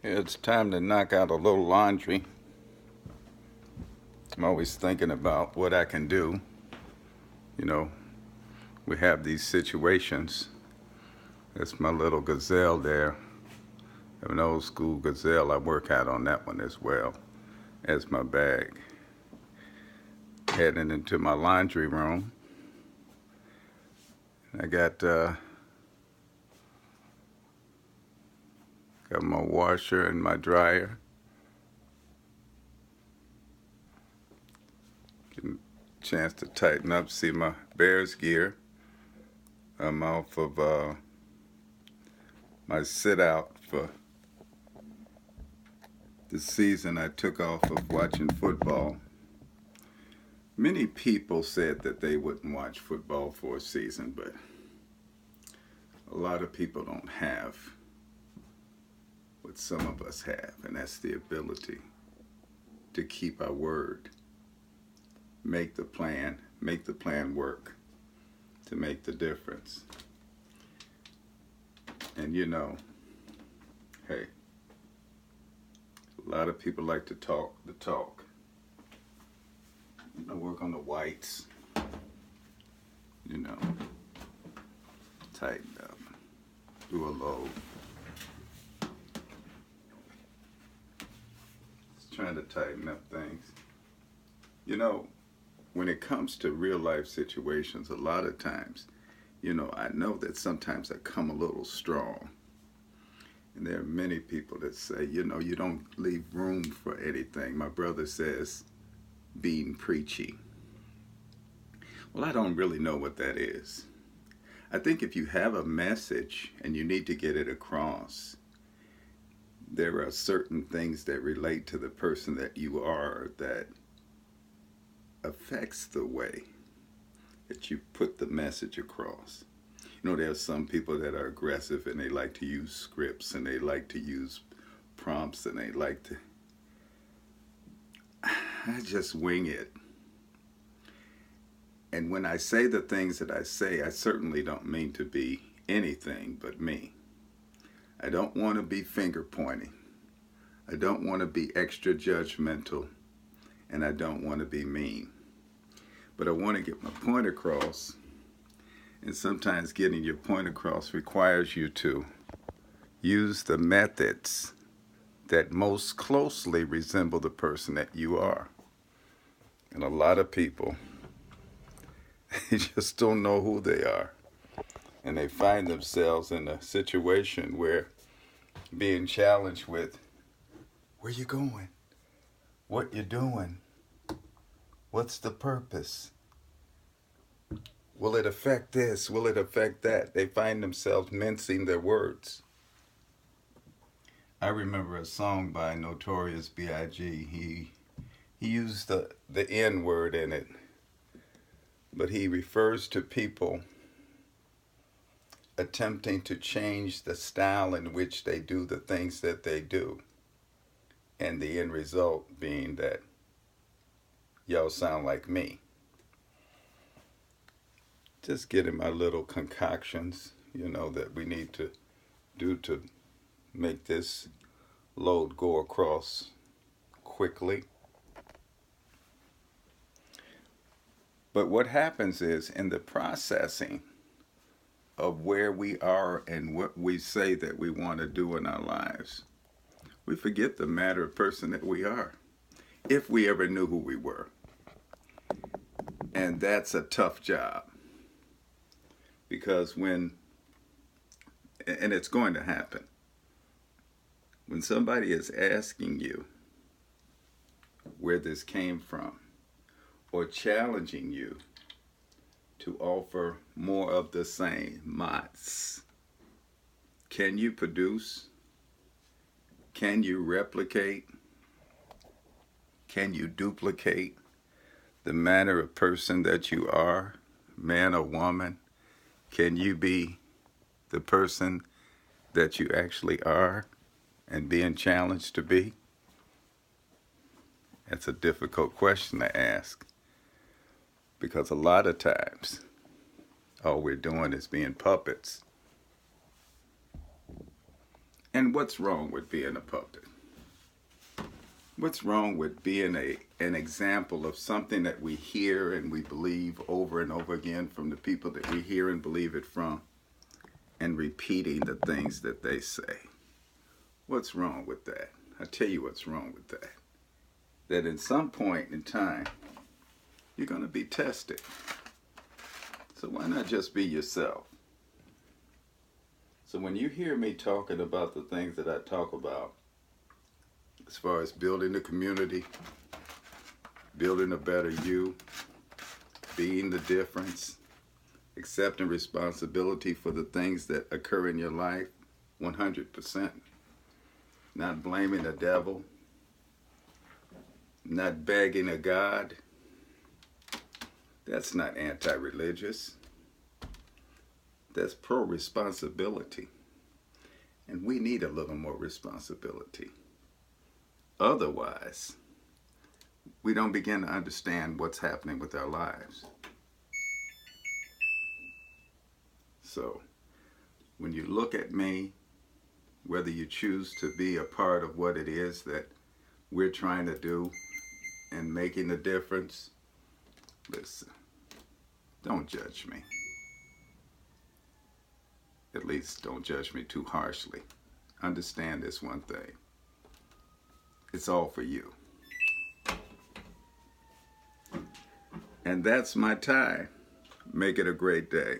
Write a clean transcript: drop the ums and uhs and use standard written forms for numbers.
It's time to knock out a little laundry. I'm always thinking about what I can do. You know, we have these situations. That's my little gazelle there. I have an old school gazelle. I work out on that one as well as my bag. Heading into my laundry room. I got my washer and my dryer. Getting a chance to tighten up. See my Bears gear. I'm off of my sit out for the season. I took off of watching football. Many people said that they wouldn't watch football for a season, but a lot of people don't have what some of us have, and that's the ability to keep our word, make the plan work, to make the difference. And hey, a lot of people like to talk the talk. Work on the whites, tighten up, do a load. Just trying to tighten up things. When it comes to real life situations, a lot of times, I know that sometimes I come a little strong. And there are many people that say, you don't leave room for anything. My brother says, being preachy. Well, I don't really know what that is. I think if you have a message and you need to get it across, there are certain things that relate to the person that you are that affects the way that you put the message across. There are some people that are aggressive and they like to use scripts and they like to use prompts and they like to I just wing it. And when I say the things that I say, I certainly don't mean to be anything but me. I don't want to be finger pointing. I don't want to be extra judgmental. And I don't want to be mean. But I want to get my point across. And sometimes getting your point across requires you to use the methods that most closely resemble the person that you are. And a lot of people, they just don't know who they are. And they find themselves in a situation where being challenged with, where you going? What you doing? What's the purpose? Will it affect this? Will it affect that? They find themselves mincing their words. I remember a song by Notorious B.I.G. He used the N word in it, but he refers to people attempting to change the style in which they do the things that they do, and the end result being that y'all sound like me. Just getting my little concoctions, that we need to do to make this load go across quickly. But what happens is, in the processing of where we are and what we say that we want to do in our lives, we forget the matter of person that we are, if we ever knew who we were. And that's a tough job. Because and it's going to happen, when somebody is asking you where this came from, or challenging you to offer more of the same, mots, can you produce? Can you replicate? Can you duplicate the manner of person that you are, man or woman? Can you be the person that you actually are and being challenged to be? That's a difficult question to ask, because a lot of times all we're doing is being puppets. And what's wrong with being a puppet? What's wrong with being an example of something that we hear and we believe over and over again from the people that we hear and believe it from, and repeating the things that they say? What's wrong with that? I tell you what's wrong with that. That in some point in time, you're going to be tested. So why not just be yourself? So when you hear me talking about the things that I talk about, as far as building the community, building a better you, being the difference, accepting responsibility for the things that occur in your life, 100%. Not blaming the devil, not begging a God. That's not anti-religious. That's pro-responsibility. And we need a little more responsibility. Otherwise, we don't begin to understand what's happening with our lives. So, when you look at me, whether you choose to be a part of what it is that we're trying to do and making a difference, listen, don't judge me. At least don't judge me too harshly. Understand this one thing. It's all for you. And that's my time. Make it a great day.